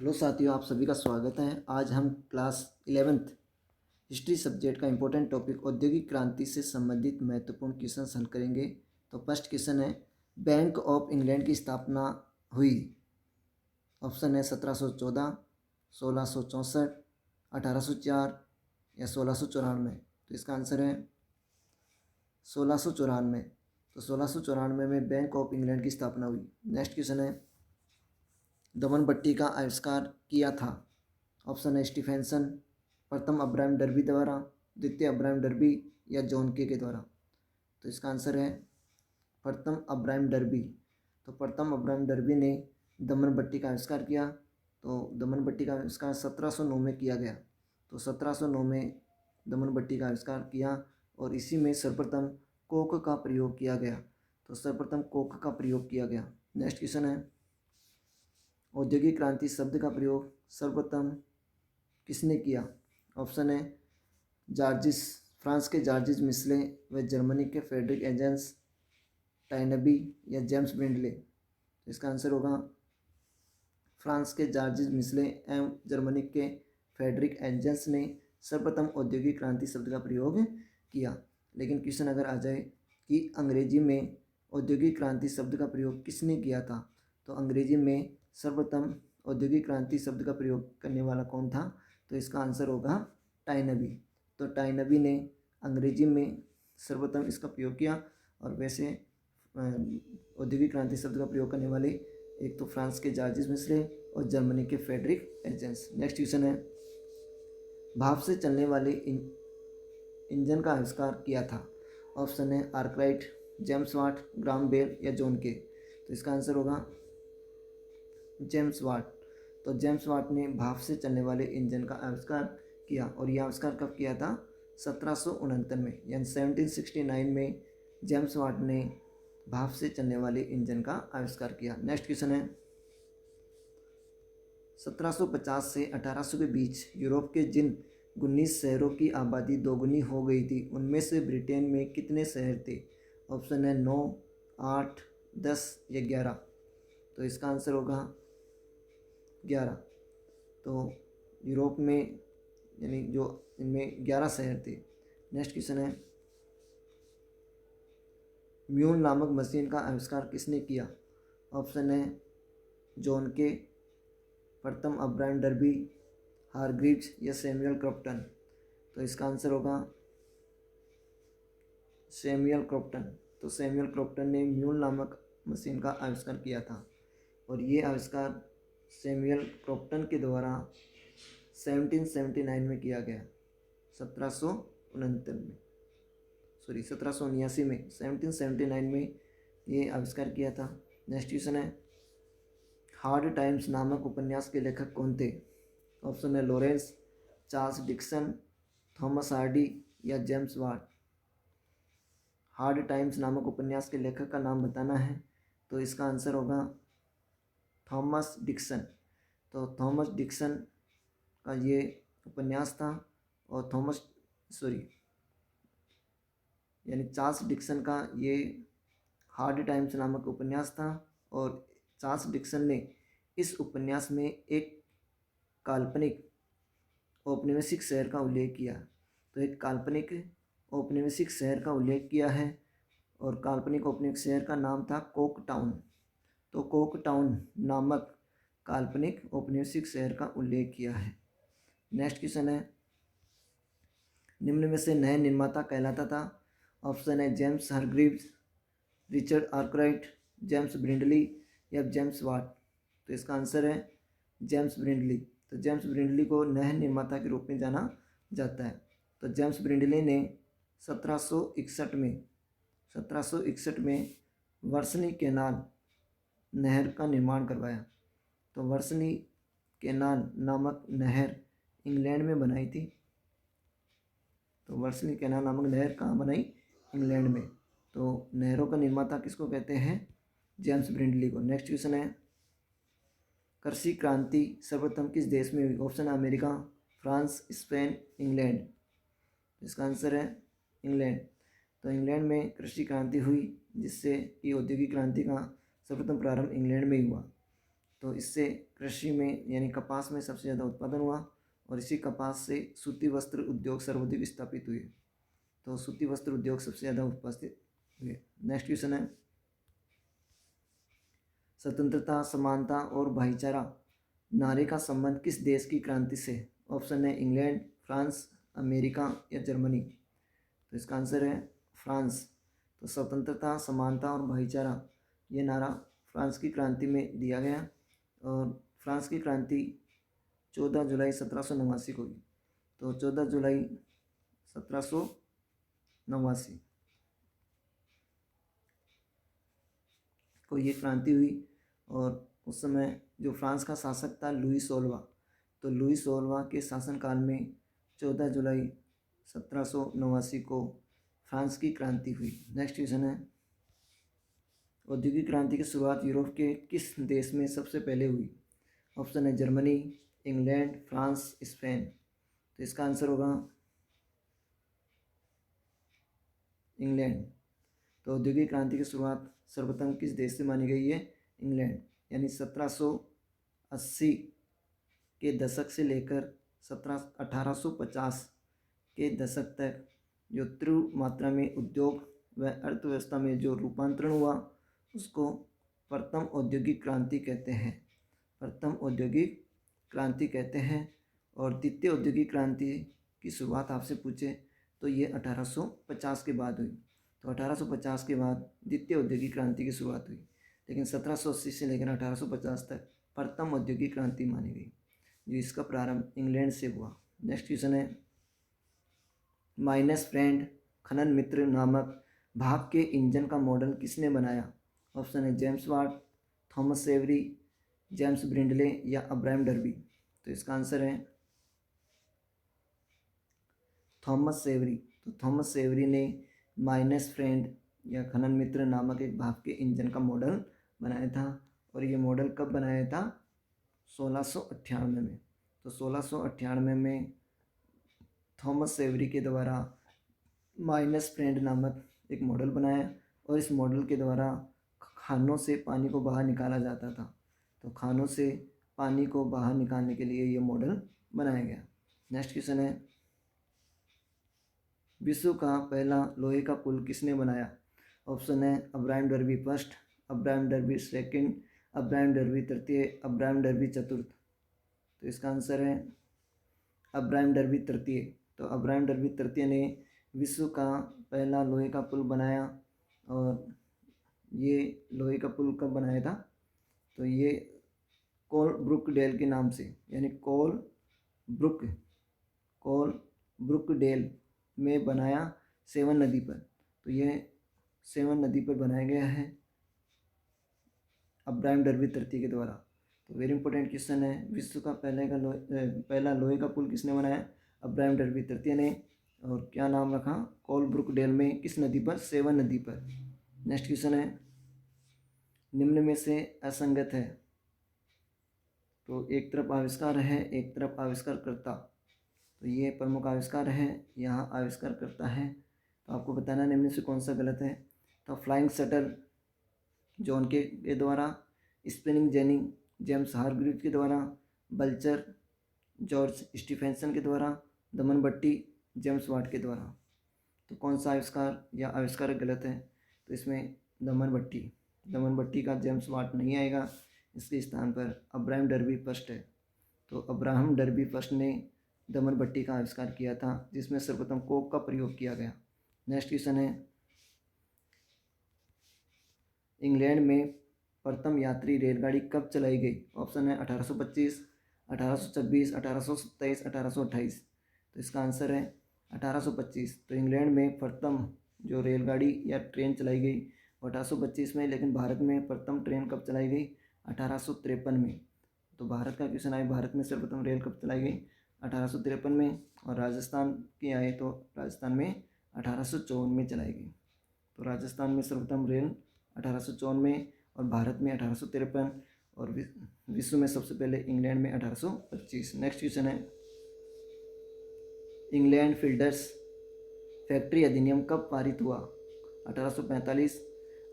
Hello साथियों, आप सभी का स्वागत है। आज हम क्लास 11th हिस्ट्री सब्जेक्ट का इम्पोर्टेंट टॉपिक औद्योगिक क्रांति से संबंधित महत्वपूर्ण क्वेश्चन हल करेंगे। तो फर्स्ट क्वेश्चन है, बैंक ऑफ इंग्लैंड की स्थापना हुई। ऑप्शन है 1714, 1664, 1804 या 1694। तो इसका आंसर है 1694। तो 1694 में बैंक ऑफ इंग्लैंड की स्थापना हुई। नेक्स्ट क्वेश्चन है, दमन पट्टी का आविष्कार किया था। ऑप्शन है स्टीफेंसन, प्रथम अब्राहम डर्बी द्वारा, द्वितीय अब्राहम डर्बी या जॉन के द्वारा। तो इसका आंसर है प्रथम अब्राहम डर्बी। तो प्रथम अब्राहम डर्बी ने दमन पट्टी का आविष्कार किया। तो दमन पट्टी का आविष्कार 1709 में किया गया। तो 1709 में दमन पट्टी का आविष्कार किया और इसी में सर्वप्रथम कोक का प्रयोग किया गया। तो सर्वप्रथम कोक का प्रयोग किया गया। नेक्स्ट क्वेश्चन है, औद्योगिक क्रांति शब्द का प्रयोग सर्वप्रथम किसने किया। ऑप्शन है जॉर्जिस, फ्रांस के जॉर्जिस मिस्ले व जर्मनी के फ्रेडरिक एंजल्स टाइनबी या जेम्स ब्रिंडले। तो इसका आंसर होगा फ्रांस के जॉर्जिस मिस्ले एवं जर्मनी के फ्रेडरिक एंजल्स ने सर्वप्रथम औद्योगिक क्रांति शब्द का प्रयोग किया। लेकिन क्वेश्चन अगर आ जाए कि अंग्रेजी में औद्योगिक क्रांति शब्द का प्रयोग किसने किया था, तो अंग्रेजी में सर्वप्रथम औद्योगिक क्रांति शब्द का प्रयोग करने वाला कौन था। तो इसका आंसर होगा टाइनबी। तो टाइनबी ने अंग्रेजी में सर्वप्रथम इसका प्रयोग किया। और वैसे औद्योगिक क्रांति शब्द का प्रयोग करने वाले एक तो फ्रांस के जॉर्जिस मिस्ले और जर्मनी के फ्रेडरिक एंजल्स। नेक्स्ट क्वेश्चन है, भाप से चलने वाले इंजन का आविष्कार किया था। ऑप्शन है Arkwright, James Watt, Graham Bell या जॉन के। तो इसका आंसर होगा जेम्स वाट। तो जेम्स वाट ने भाप से चलने वाले इंजन का आविष्कार किया और यह आविष्कार कब किया था, 1769 में, यानी 1769 में जेम्स वाट ने भाप से चलने वाले इंजन का आविष्कार किया। नेक्स्ट क्वेश्चन है, 1750 से 1800 के बीच यूरोप के जिन 19 शहरों की आबादी दोगुनी हो गई थी, उनमें से ब्रिटेन में कितने शहर थे। ऑप्शन है 9, 8, 10 या 11। तो इसका आंसर होगा 11। तो यूरोप में यानी जो इनमें 11 शहर थे। नेक्स्ट क्वेश्चन है, म्यूल नामक मशीन का आविष्कार किसने किया। ऑप्शन है जॉन के, प्रथम अब्राहम डर्बी, हारग्रीव्स या सैमुअल क्रॉम्पटन। तो इसका आंसर होगा सैमुअल क्रॉम्पटन। तो सैमुअल क्रॉम्पटन ने म्यूल नामक मशीन का आविष्कार किया था और ये आविष्कार सैमुअल क्रॉम्पटन के द्वारा 1779 में किया गया। 1779 में 1779 में ये आविष्कार किया था। नेक्स्ट क्वेश्चन है, हार्ड टाइम्स नामक उपन्यास के लेखक कौन थे। ऑप्शन है Lawrence, Charles Dickens, Thomas Hardy या जेम्स वाट। हार्ड टाइम्स नामक उपन्यास के लेखक का नाम बताना है। तो इसका आंसर होगा थॉमस डिक्सन। तो थॉमस डिक्सन का ये उपन्यास था और यानी चार्ल्स डिक्सन का ये हार्ड टाइम्स नामक उपन्यास था और चार्ल्स डिक्सन ने इस उपन्यास में एक काल्पनिक औपनिवेशिक शहर का उल्लेख किया। तो एक काल्पनिक औपनिवेशिक शहर का उल्लेख किया है और काल्पनिक औपनिवेशिक शहर का नाम था कोक टाउन। तो कोक टाउन नामक काल्पनिक औपनिवेशिक शहर का उल्लेख किया है। नेक्स्ट क्वेश्चन है, निम्न में से नए निर्माता कहलाता था। ऑप्शन है James Hargreaves, Richard Arkwright, James Brindley या जेम्स वाट। तो इसका आंसर है जेम्स ब्रिंडली। तो जेम्स ब्रिंडली को नए निर्माता के रूप में जाना जाता है। तो जेम्स ब्रिंडली ने 1761 में वर्सनी कैनाल नहर का निर्माण करवाया। तो वर्सनी कैनाल नामक नहर इंग्लैंड में बनाई थी। तो वर्सनी कैनाल नामक नहर कहाँ बनाई, इंग्लैंड में। तो नहरों का निर्माता किसको कहते हैं, जेम्स ब्रिंडली को। नेक्स्ट क्वेश्चन है, कृषि क्रांति सर्वप्रथम किस देश में हुई। ऑप्शन है अमेरिका, फ्रांस, स्पेन, इंग्लैंड। इसका आंसर है इंग्लैंड। तो इंग्लैंड में कृषि क्रांति हुई जिससे कि औद्योगिक क्रांति का सर्वप्रथम प्रारंभ इंग्लैंड में ही हुआ। तो इससे कृषि में यानी कपास में सबसे ज़्यादा उत्पादन हुआ और इसी कपास से सूती वस्त्र उद्योग सर्वाधिक स्थापित हुए। तो सूती वस्त्र उद्योग सबसे ज़्यादा उपस्थित हुए। नेक्स्ट क्वेश्चन है, स्वतंत्रता, समानता और भाईचारा नारे का संबंध किस देश की क्रांति से? ऑप्शन है इंग्लैंड, फ्रांस, अमेरिका या जर्मनी। तो इसका आंसर है फ्रांस। तो स्वतंत्रता, समानता और भाईचारा ये नारा फ्रांस की क्रांति में दिया गया और फ्रांस की क्रांति 14 जुलाई 1789 को हुई। तो 14 जुलाई 1789 को ये क्रांति हुई और उस समय जो फ्रांस का शासक था लुई 16वां, तो लुई 16वां के शासनकाल में 14 जुलाई 1789 को फ्रांस की क्रांति हुई। नेक्स्ट क्वेश्चन है, औद्योगिक क्रांति की शुरुआत यूरोप के किस देश में सबसे पहले हुई? ऑप्शन है जर्मनी, इंग्लैंड, फ्रांस, स्पेन। तो इसका आंसर होगा इंग्लैंड। तो औद्योगिक क्रांति की शुरुआत सर्वप्रथम किस देश से मानी गई है? इंग्लैंड। यानी 1780 के दशक से लेकर 1850 के दशक तक जो तीव्र मात्रा में उद्योग व अर्थव्यवस्था में जो रूपांतरण हुआ उसको प्रथम औद्योगिक क्रांति कहते हैं। प्रथम औद्योगिक क्रांति कहते हैं। और द्वितीय औद्योगिक क्रांति की शुरुआत आपसे पूछे तो ये 1850 के बाद हुई। तो 1850 के बाद द्वितीय औद्योगिक क्रांति की शुरुआत हुई, लेकिन 1780 से लेकर 1850 तक प्रथम औद्योगिक क्रांति मानी गई, जो इसका प्रारंभ इंग्लैंड से हुआ। नेक्स्ट क्वेश्चन है, माइनस फ्रेंड खनन मित्र नामक भाप के इंजन का मॉडल किसने बनाया? ऑप्शन है James Watt, Thomas Savery, James Brindley या अब्राहम डर्बी। तो इसका आंसर है थॉमस सेवरी। तो थॉमस सेवरी ने माइनस फ्रेंड या खनन मित्र नामक एक भाप के इंजन का मॉडल बनाया था और ये मॉडल कब बनाया था? 1698 में। तो 1698 में थॉमस सेवरी के द्वारा माइनस फ्रेंड नामक एक मॉडल बनाया और इस मॉडल के द्वारा खानों से पानी को बाहर निकाला जाता था। तो खानों से पानी को बाहर निकालने के लिए ये मॉडल बनाया गया। नेक्स्ट क्वेश्चन है, विश्व का पहला लोहे का पुल किसने बनाया? ऑप्शन है Abraham Darby first, Abraham Darby second, Abraham Darby तृतीय, अब्राहम डर्बी चतुर्थ। तो इसका आंसर है अब्राहम डर्बी तृतीय। तो अब्राहम डर्बी तृतीय ने विश्व का पहला लोहे का पुल बनाया और ये लोहे का पुल कब बनाया था? तो ये कोलब्रुकडेल के नाम से, यानी कोलब्रुकडेल में बनाया सेवन नदी पर। तो ये सेवन नदी पर बनाया गया है अब्राहम डर्बी तृतीय के द्वारा। तो वेरी इंपॉर्टेंट क्वेश्चन है, विश्व का पहला लोहे का पुल किसने बनाया? अब्राहम डर्बी तृतीय ने। और क्या नाम रखा? कोलब्रुकडेल में किस नदी पर? सेवन नदी पर। नेक्स्ट क्वेश्चन है, निम्न में से असंगत है। तो एक तरफ आविष्कार है, एक तरफ आविष्कारकर्ता। तो ये प्रमुख आविष्कार है, यहाँ आविष्कार करता है। तो आपको बताना निम्न से कौन सा गलत है। तो फ्लाइंग शटल जॉन के द्वारा, स्पिनिंग जेनी जेम्स हारग्रीव के द्वारा, बल्चर जॉर्ज स्टीफेंसन के द्वारा, दमन बट्टी जेम्स वाट के द्वारा। तो कौन सा आविष्कार या आविष्कार गलत है? तो इसमें दमन बट्टी का जेम्स वाट नहीं आएगा, इसके स्थान पर अब्राहम डर्बी फर्स्ट है। तो अब्राहम डर्बी फर्स्ट ने दमन बट्टी का आविष्कार किया था, जिसमें सर्वप्रथम कोक का प्रयोग किया गया। नेक्स्ट क्वेश्चन है, इंग्लैंड में प्रथम यात्री रेलगाड़ी कब चलाई गई? ऑप्शन है 1825, 1826, 1827, 1828। तो इसका आंसर है 1825। तो इंग्लैंड में प्रथम जो रेलगाड़ी या ट्रेन चलाई गई 1825 में, लेकिन भारत में प्रथम ट्रेन कब चलाई गई? 1853 में। तो भारत का क्वेश्चन आए, भारत में सर्वप्रथम रेल कब चलाई गई? 1853 में। और राजस्थान की आए तो राजस्थान में 1854 में चलाई गई। तो राजस्थान में सर्वप्रथम रेल 1854 में और भारत में 1853 और विश्व में सबसे पहले इंग्लैंड में 1825। नेक्स्ट क्वेश्चन है, इंग्लैंड फील्डर्स फैक्ट्री अधिनियम कब पारित हुआ? 1845,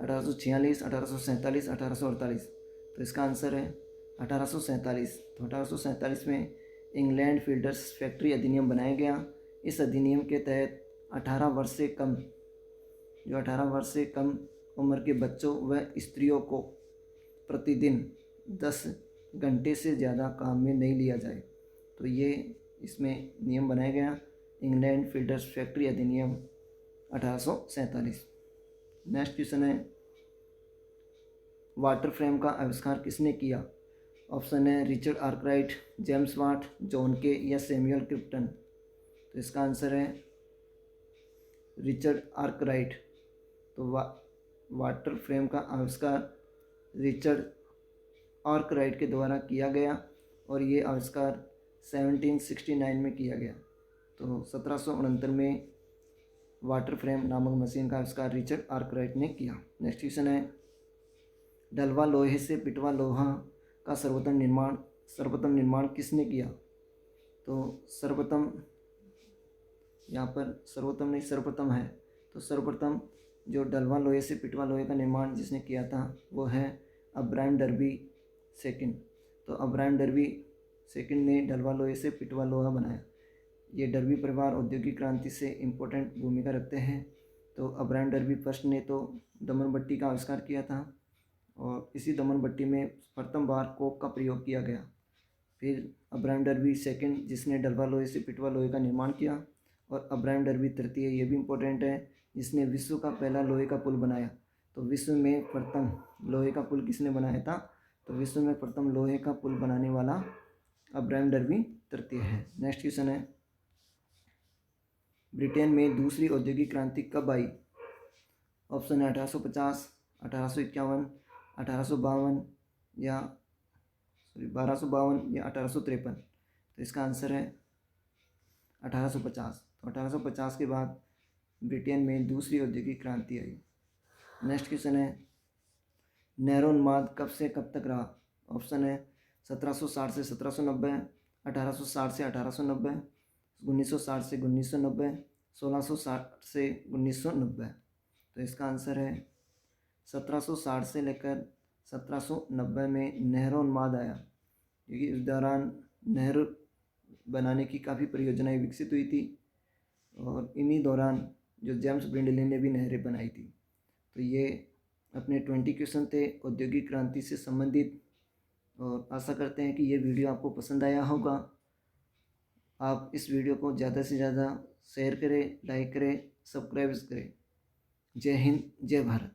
1846, 1847, 1848। तो इसका आंसर है 1847, तो 1847 में इंग्लैंड फील्डर्स फैक्ट्री अधिनियम बनाया गया। इस अधिनियम के तहत 18 वर्ष से कम 18 वर्ष से कम उम्र के बच्चों व स्त्रियों को प्रतिदिन 10 घंटे से ज़्यादा काम में नहीं लिया जाए। तो ये इसमें नियम बनाया गया, इंग्लैंड फील्डर्स फैक्ट्री अधिनियम 1847। नेक्स्ट क्वेश्चन है, वाटर फ्रेम का आविष्कार किसने किया? ऑप्शन है Richard Arkwright, James Watt, John Kay या सैमुअल क्रिप्टन। तो इसका आंसर है रिचर्ड आर्कराइट। तो वाटर फ्रेम का आविष्कार रिचर्ड आर्कराइट के द्वारा किया गया और ये आविष्कार 1769 में किया गया। तो 1769 में वाटर फ्रेम नामक मशीन का आविष्कार रिचर्ड आर्कराइट ने किया। नेक्स्ट क्वेश्चन है, डलवा लोहे से पिटवा लोहा का सर्वप्रथम निर्माण किसने किया? तो सर्वप्रथम यहाँ पर सर्वोत्तम नहीं सर्वप्रथम है। तो सर्वप्रथम जो डलवा लोहे से पिटवा लोहे का निर्माण जिसने किया था वो है अब्राहम डर्बी सेकंड। तो अब्राहम डर्बी सेकंड ने डलवा लोहे से पिटवा लोहा बनाया। ये डर्बी परिवार औद्योगिक क्रांति से इम्पोर्टेंट भूमिका रखते हैं। तो अब्राहम डर्बी फर्स्ट ने तो दमन भट्टी का आविष्कार किया था और इसी दमन भट्टी में प्रथम बार कोक का प्रयोग किया गया। फिर अब्राहम डर्बी सेकंड जिसने डलवा लोहे से पिटवा लोहे का निर्माण किया, और अब्राहम डर्बी तृतीय, ये भी इम्पोर्टेंट है, जिसने विश्व का पहला लोहे का पुल बनाया। तो विश्व में प्रथम लोहे का पुल किसने बनाया था? तो विश्व में प्रथम लोहे का पुल बनाने वाला अब्राहम डर्बी तृतीय है। नेक्स्ट क्वेश्चन है, ब्रिटेन में दूसरी औद्योगिक क्रांति कब आई? ऑप्शन है 1850, 1851, 1852 या 1252 या 1853। तो इसका आंसर है 1850। तो 1850 के बाद ब्रिटेन में दूसरी औद्योगिक क्रांति आई। नेक्स्ट क्वेश्चन है, नेहरू उन्माद कब से कब तक रहा? ऑप्शन है 1760 से 1790, 1860 से 1890, 1960 से 1990, 1660 से 1990। तो इसका आंसर है 1760 से लेकर 1790 में नेहरू उन्माद आया, क्योंकि इस दौरान नहर बनाने की काफ़ी परियोजनाएं विकसित हुई थी और इन्हीं दौरान जो जेम्स ब्रिंडले ने भी नहरें बनाई थी। तो ये अपने 20 क्वेश्चन थे औद्योगिक क्रांति से संबंधित, और आशा करते हैं कि ये वीडियो आपको पसंद आया होगा। आप इस वीडियो को ज़्यादा से ज़्यादा शेयर करें, लाइक करें, सब्सक्राइब करें। जय हिंद, जय भारत।